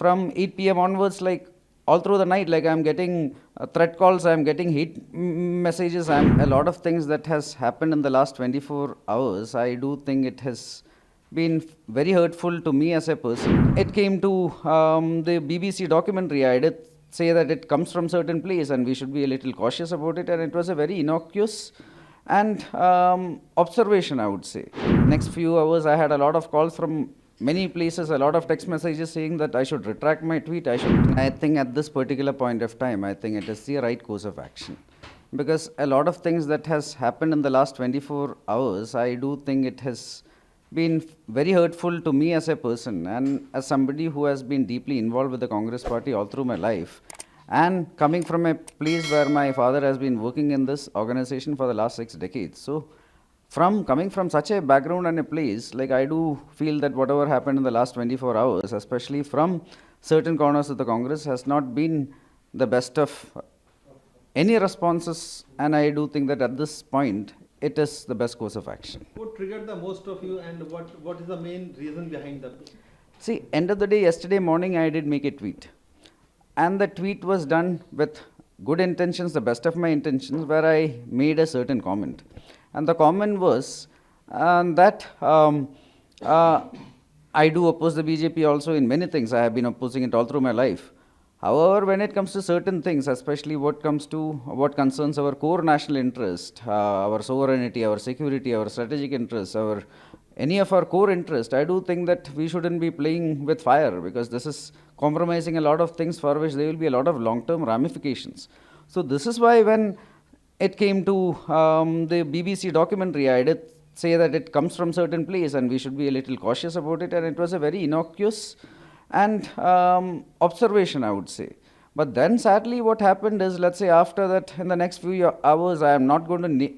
from 8 p.m. onwards, like all through the night, like I'm getting threat calls, I'm getting hate messages, a lot of things that has happened in the last 24 hours. I do think it has been very hurtful to me as a person. It came to the BBC documentary. I did say that it comes from certain place and we should be a little cautious about it, and it was a very innocuous and observation, I would say. Next few hours I had a lot of calls from many places, a lot of text messages saying that I should retract my tweet. I think at this particular point of time, I think it is the right course of action, because a lot of things that has happened in the last 24 hours, I do think it has been very hurtful to me as a person and as somebody who has been deeply involved with the Congress party all through my life, and coming from a place where my father has been working in this organization for the last 6 decades. So coming from such a background and a place, like I do feel that whatever happened in the last 24 hours, especially from certain corners of the Congress, has not been the best of any responses, and I do think that at this point, it is the best course of action. What triggered the most of you, and what is the main reason behind that? See, end of the day, yesterday morning I did make a tweet, and the tweet was done with good intentions, the best of my intentions, where I made a certain comment. And the comment was that I do oppose the BJP also in many things. I have been opposing it all through my life. However, when it comes to certain things, especially what concerns our core national interest, our sovereignty, our security, our strategic interests, any of our core interest, I do think that we shouldn't be playing with fire, because this is compromising a lot of things for which there will be a lot of long-term ramifications. So this is why when it came to the BBC documentary, I did say that it comes from certain place and we should be a little cautious about it, and it was a very innocuous and observation, I would say. But then sadly what happened is, let's say after that, in the next few hours, I am not going to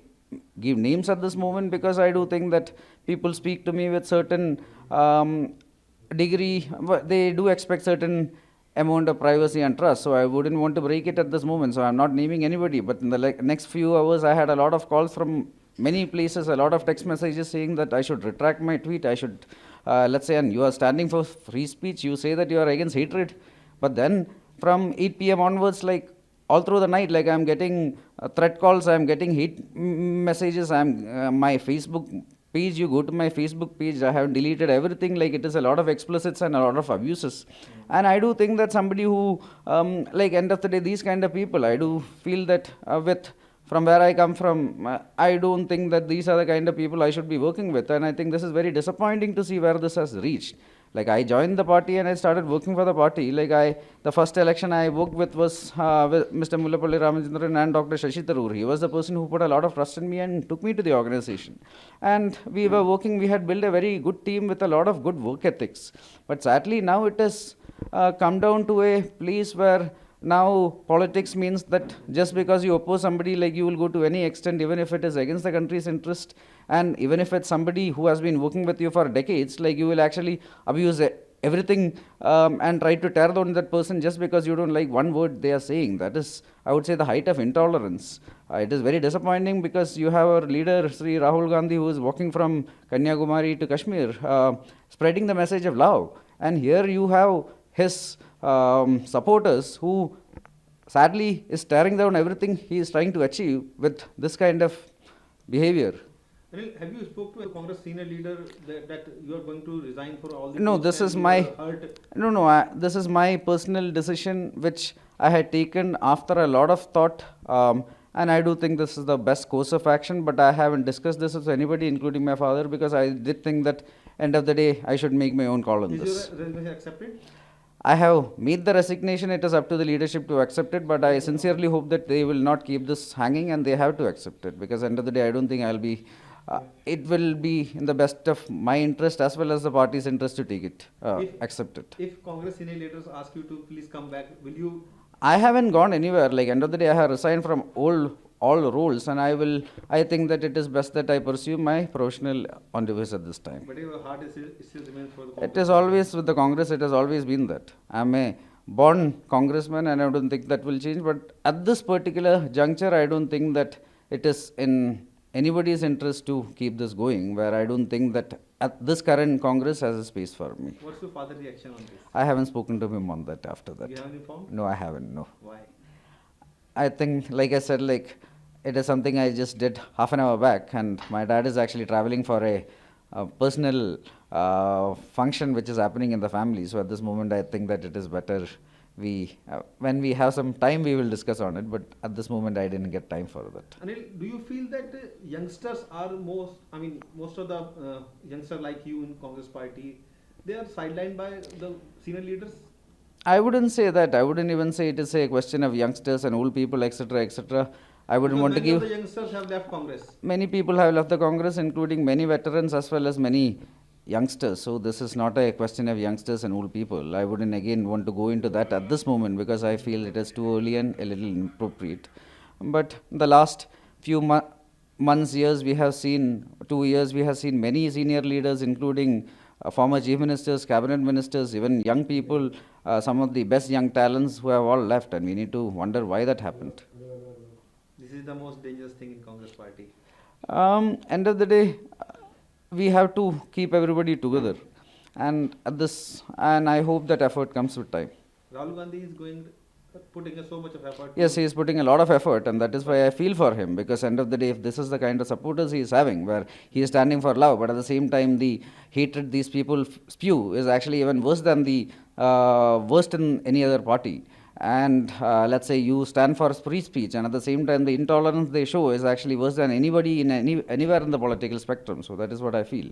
give names at this moment, because I do think that people speak to me with certain degree, they do expect certain amount of privacy and trust, so I wouldn't want to break it at this moment, so I'm not naming anybody. But in the next few hours, I had a lot of calls from many places, a lot of text messages saying that I should retract my tweet, I should, let's say, and you are standing for free speech, you say that you are against hatred, but then from 8 p.m. onwards, like all through the night, like I'm getting threat calls, I'm getting hate messages, my Facebook page, you go to my Facebook page, I have deleted everything, like it is a lot of explicits and a lot of abuses. And I do think that somebody who, like end of the day, these kind of people, I do feel that from where I come from, I don't think that these are the kind of people I should be working with, and I think this is very disappointing to see where this has reached. Like I joined the party and I started working for the party. The first election I worked with was with Mr. Mullapalli Ramachandran and Dr. Shashi Tharoor. He was the person who put a lot of trust in me and took me to the organization. And we were working, we had built a very good team with a lot of good work ethics. But sadly now it has come down to a place where now politics means that just because you oppose somebody, like you will go to any extent, even if it is against the country's interest, and even if it's somebody who has been working with you for decades, like you will actually abuse everything and try to tear down that person just because you don't like one word they are saying. That is, I would say, the height of intolerance. It is very disappointing, because you have our leader, Sri Rahul Gandhi, who is walking from Kanyakumari to Kashmir, spreading the message of love. And here you have his supporters who sadly is tearing down everything he is trying to achieve with this kind of behavior. Anil, have you spoke to a Congress senior leader that you are going to resign for all the No, this is my this is my personal decision, which I had taken after a lot of thought, and I do think this is the best course of action, but I haven't discussed this with anybody, including my father, because I did think that end of the day I should make my own call on this. Is your resignation accepted? I have made the resignation. It is up to the leadership to accept it, but I sincerely hope that they will not keep this hanging, and they have to accept it, because end of the day I don't think I'll be it will be in the best of my interest as well as the party's interest to take it, accept it. If Congress senior leaders ask you to please come back, will you? I haven't gone anywhere. Like end of the day, I have resigned from all roles, and I think that it is best that I pursue my professional endeavors at this time. But your heart still remains for the Congress. It is always with the Congress. It has always been that. I'm a born congressman, and I don't think that will change. But at this particular juncture, I don't think that it is in anybody's interest to keep this going, where I don't think that at this current Congress has a space for me. What's your father's reaction on this? I haven't spoken to him on that after that. You haven't informed? No, I haven't, no. Why? I think, like I said, like it is something I just did half an hour back, and my dad is actually traveling for a personal function which is happening in the family. So at this moment, I think that it is better when we have some time, we will discuss on it. But at this moment, I didn't get time for that. Anil, do you feel that youngsters are most of the youngsters like you in Congress party, they are sidelined by the senior leaders? I wouldn't say that. I wouldn't even say it is a question of youngsters and old people, etc., etc. I wouldn't want to Many of give. the youngsters have left Congress. Many people have left the Congress, including many veterans as well as many youngsters. So this is not a question of youngsters and old people. I wouldn't again want to go into that at this moment because I feel it is too early and a little inappropriate. But the last few months, years, we have seen 2 years, we have seen many senior leaders, including former chief ministers, cabinet ministers, even young people, some of the best young talents who have all left, and we need to wonder why that happened. This is the most dangerous thing in Congress party. End of the day, we have to keep everybody together, and I hope that effort comes with time. Rahul Gandhi is putting so much of effort. Yes, he is putting a lot of effort, and that is why I feel for him, because end of the day, if this is the kind of supporters he is having, where he is standing for love, but at the same time the hatred these people spew is actually even worse than the worst in any other party. And let's say you stand for free speech, and at the same time the intolerance they show is actually worse than anybody in anywhere in the political spectrum. So that is what I feel.